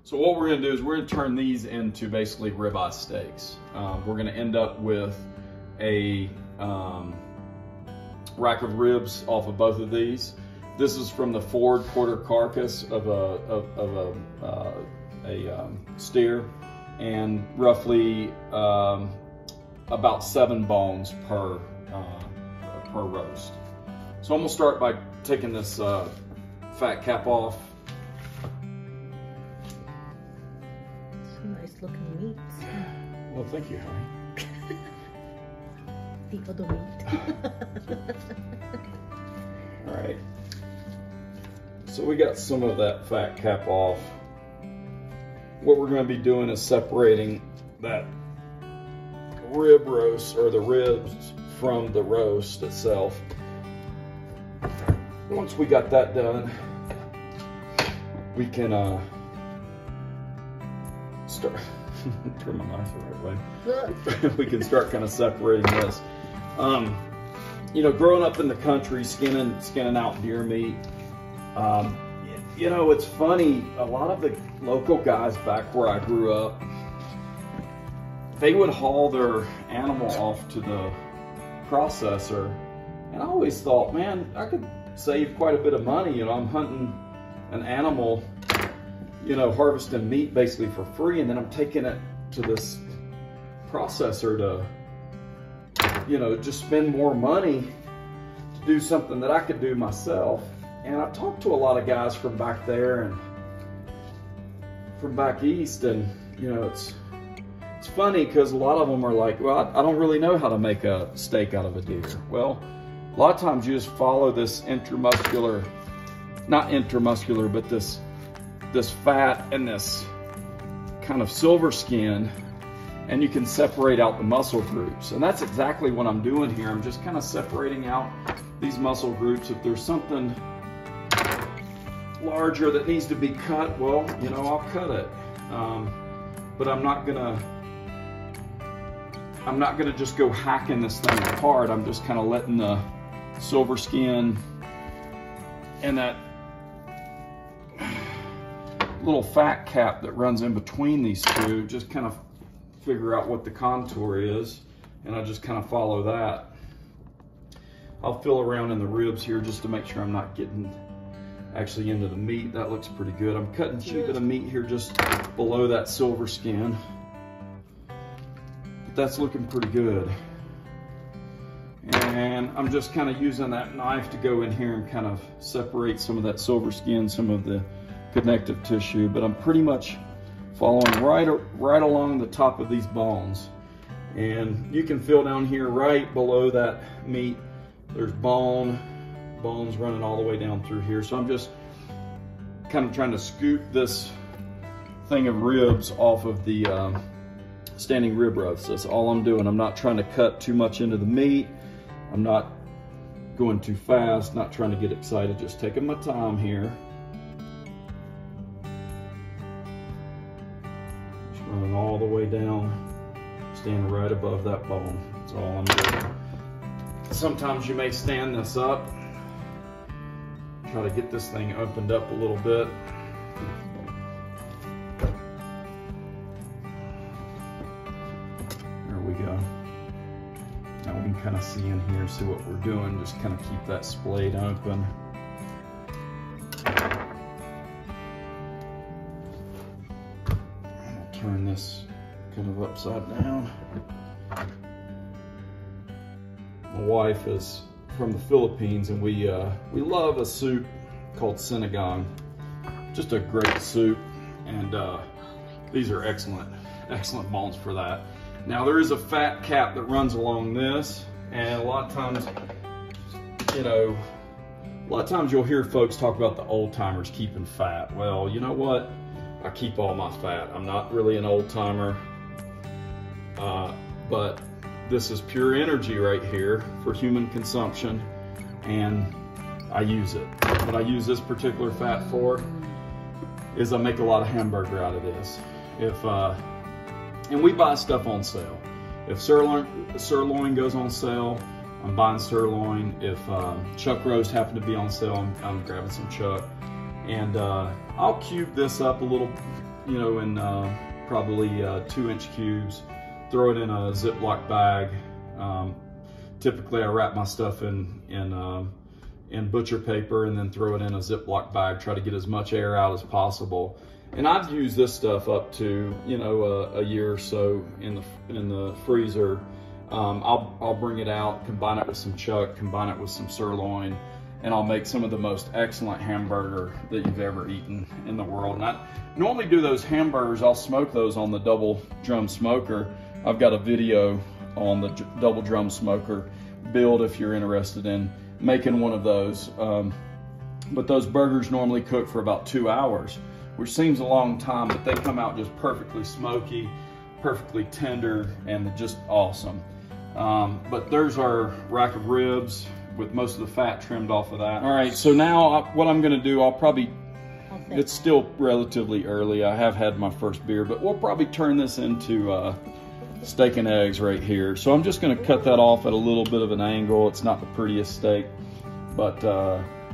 So what we're gonna do is we're gonna turn these into basically ribeye steaks. We're gonna end up with a rack of ribs off of both of these. This is from the forward quarter carcass of a steer, and roughly about 7 bones per roast. So I'm gonna start by taking this fat cap off. Nice looking meat. Well, thank you, honey. The other meat. All right. So we got some of that fat cap off. What we're going to be doing is separating that rib roast, or the ribs, from the roast itself. Once we got that done, we can start. Turn my knife the right way. We can start kind of separating this. You know, growing up in the country, skinning out deer meat. You know, it's funny. A lot of the local guys back where I grew up, they would haul their animal off to the processor, and I always thought, man, I could save quite a bit of money. You know, I'm hunting an animal, you know, harvesting meat basically for free, and then I'm taking it to this processor to, you know, just spend more money to do something that I could do myself. And I've talked to a lot of guys from back there and from back east, and you know, it's funny because a lot of them are like, well, I don't really know how to make a steak out of a deer. Well, a lot of times you just follow this intramuscular, not intramuscular, but this fat and this kind of silver skin, and you can separate out the muscle groups. And that's exactly what I'm doing here. I'm just kind of separating out these muscle groups. If there's something larger that needs to be cut, well, you know, I'll cut it. But I'm not gonna just go hacking this thing apart. I'm just kind of letting the silver skin and that little fat cap that runs in between these two, just kind of figure out what the contour is, and I just kind of follow that. I'll feel around in the ribs here just to make sure I'm not getting actually into the meat. That looks pretty good. I'm cutting a few bit of meat here just below that silver skin, but that's looking pretty good. And I'm just kind of using that knife to go in here and kind of separate some of that silver skin, some of the connective tissue, but I'm pretty much following right along the top of these bones. And you can feel down here right below that meat, there's bones running all the way down through here. So I'm just kind of trying to scoop this thing of ribs off of the standing rib roast. That's all I'm doing. I'm not trying to cut too much into the meat. I'm not going too fast, not trying to get excited, just taking my time here. Just running all the way down, standing right above that bone. That's all I'm doing. Sometimes you may stand this up, try to get this thing opened up a little bit. There we go. Now we can kind of see in here, see what we're doing. Just kind of keep that splayed open. I'll turn this kind of upside down. My wife is from the Philippines, and we love a soup called sinigang. Just a great soup, and these are excellent bones for that. Now there is a fat cap that runs along this, and a lot of times, you know, you'll hear folks talk about the old timers keeping fat. Well, you know what? I keep all my fat. I'm not really an old timer, but this is pure energy right here for human consumption, and I use it. What I use this particular fat for is I make a lot of hamburger out of this. And we buy stuff on sale. If sirloin goes on sale, I'm buying sirloin. If chuck roast happen to be on sale, I'm grabbing some chuck. And I'll cube this up a little you know, in probably 2-inch cubes. Throw it in a Ziploc bag. Typically, I wrap my stuff in butcher paper and then throw it in a Ziploc bag. Try to get as much air out as possible. And I've used this stuff up to, you know, a year or so in the freezer. I'll bring it out, combine it with some chuck, combine it with some sirloin, and I'll make some of the most excellent hamburger that you've ever eaten in the world. And I normally do those hamburgers, I'll smoke those on the double drum smoker. I've got a video on the double drum smoker build if you're interested in making one of those. But those burgers normally cook for about 2 hours, which seems a long time, but they come out just perfectly smoky, perfectly tender, and just awesome. But there's our rack of ribs with most of the fat trimmed off of that. All right, so now what I'm gonna do, it's still relatively early. I have had my first beer, but we'll probably turn this into steak and eggs right here. So I'm just gonna cut that off at a little bit of an angle. It's not the prettiest steak, but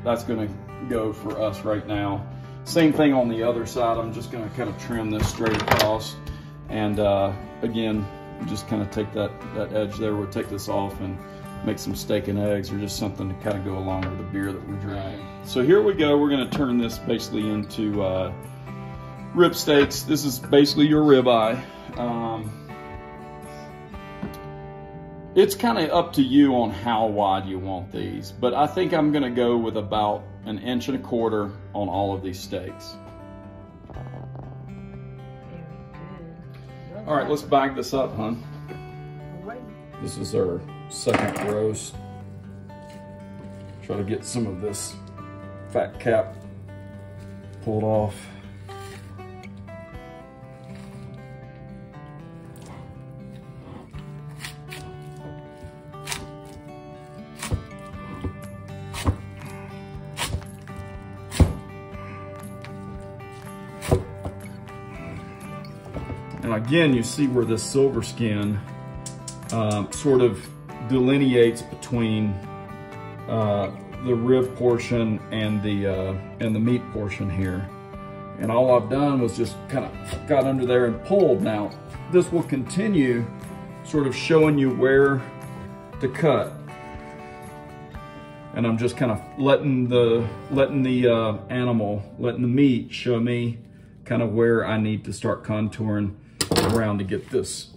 that's gonna go for us right now. Same thing on the other side. I'm just gonna kind of trim this straight across. And again, just kind of take that edge there. We'll take this off and make some steak and eggs, or just something to kind of go along with the beer that we're drinking. So here we go. We're gonna turn this basically into rib steaks. This is basically your ribeye. It's kind of up to you on how wide you want these, but I think I'm gonna go with about 1.25 inches on all of these steaks. All right, let's bag this up, hon. All right. This is our second roast. Try to get some of this fat cap pulled off. And again, you see where this silver skin sort of delineates between the rib portion and the meat portion here. And all I've done was just kind of got under there and pulled. Now, this will continue sort of showing you where to cut. And I'm just kind of letting the meat show me kind of where I need to start contouring around to get this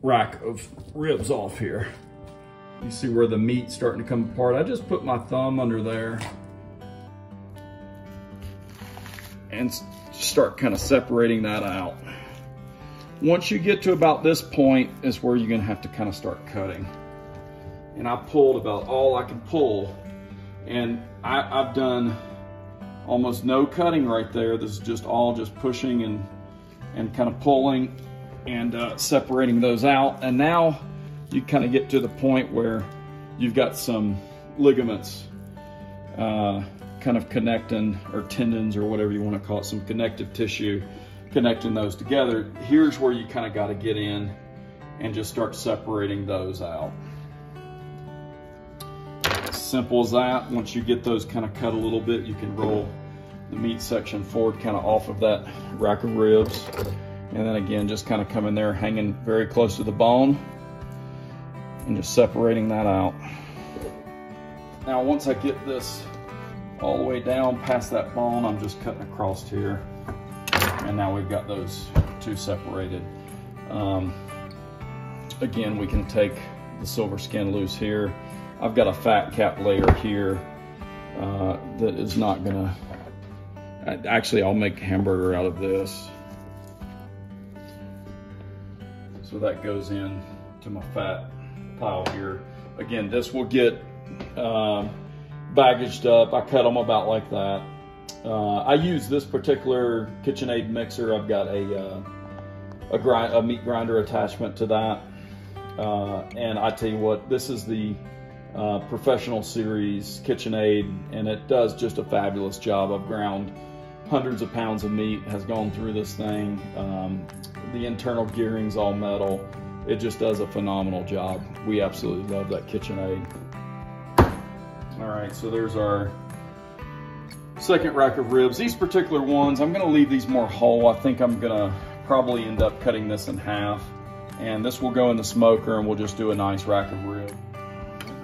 rack of ribs off here. You see where the meat's starting to come apart. I just put my thumb under there and start kind of separating that out. Once you get to about this point is where you're gonna have to kind of start cutting. And I pulled about all I can pull, and I've done almost no cutting right there. This is just all just pushing and kind of pulling and separating those out. And now you kind of get to the point where you've got some ligaments kind of connecting, or tendons, or whatever you want to call it, some connective tissue connecting those together. Here's where you kind of got to get in and just start separating those out. Simple as that. Once you get those kind of cut a little bit, you can roll the meat section forward kind of off of that rack of ribs. And then again, just kind of come in there, hanging very close to the bone, and just separating that out. Now, once I get this all the way down past that bone, I'm just cutting across here. And now we've got those two separated. Again, we can take the silver skin loose here. I've got a fat cap layer here that is not gonna, actually I'll make hamburger out of this. So that goes in to my fat pile here. Again, this will get baggaged up. I cut them about like that. I use this particular KitchenAid mixer. I've got a meat grinder attachment to that. And I tell you what, this is the Professional Series KitchenAid, and it does just a fabulous job. I've ground hundreds of pounds of meat, has gone through this thing. The internal gearing's all metal. It just does a phenomenal job. We absolutely love that KitchenAid. All right, so there's our Second rack of ribs. These particular ones, I'm gonna leave these more whole. I think I'm gonna probably end up cutting this in half. And this will go in the smoker and we'll just do a nice rack of rib.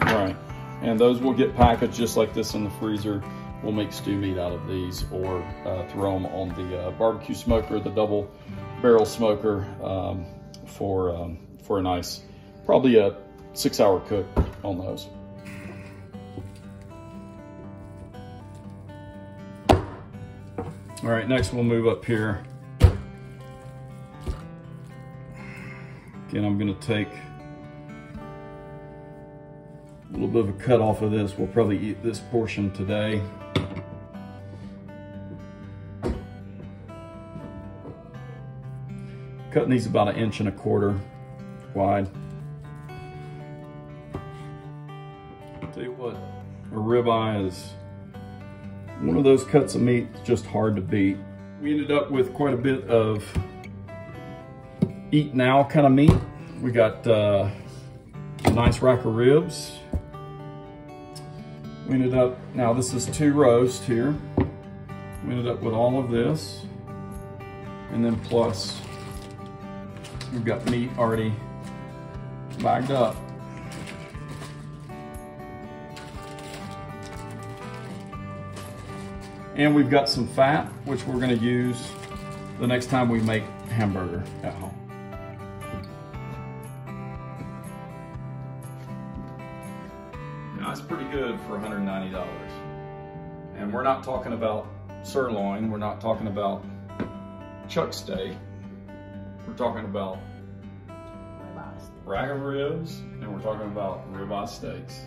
Right, and those will get packaged just like this in the freezer. We'll make stew meat out of these or throw them on the barbecue smoker, the double barrel smoker for a nice, probably a 6-hour cook on those. All right, next we'll move up here. Again, I'm gonna take a little bit of a cut off of this. We'll probably eat this portion today. Cutting these about 1.25 inches wide. I'll tell you what, a ribeye is one of those cuts of meat that's just hard to beat. We ended up with quite a bit of eat now kind of meat. We got a nice rack of ribs. We ended up, now this is 2 roast here. We ended up with all of this. And then plus, we've got meat already bagged up. And we've got some fat, which we're gonna use the next time we make hamburger at home. Now that's pretty good for $190. And we're not talking about sirloin, we're not talking about chuck steak. We're talking about rack of ribs, and we're talking about ribeye steaks.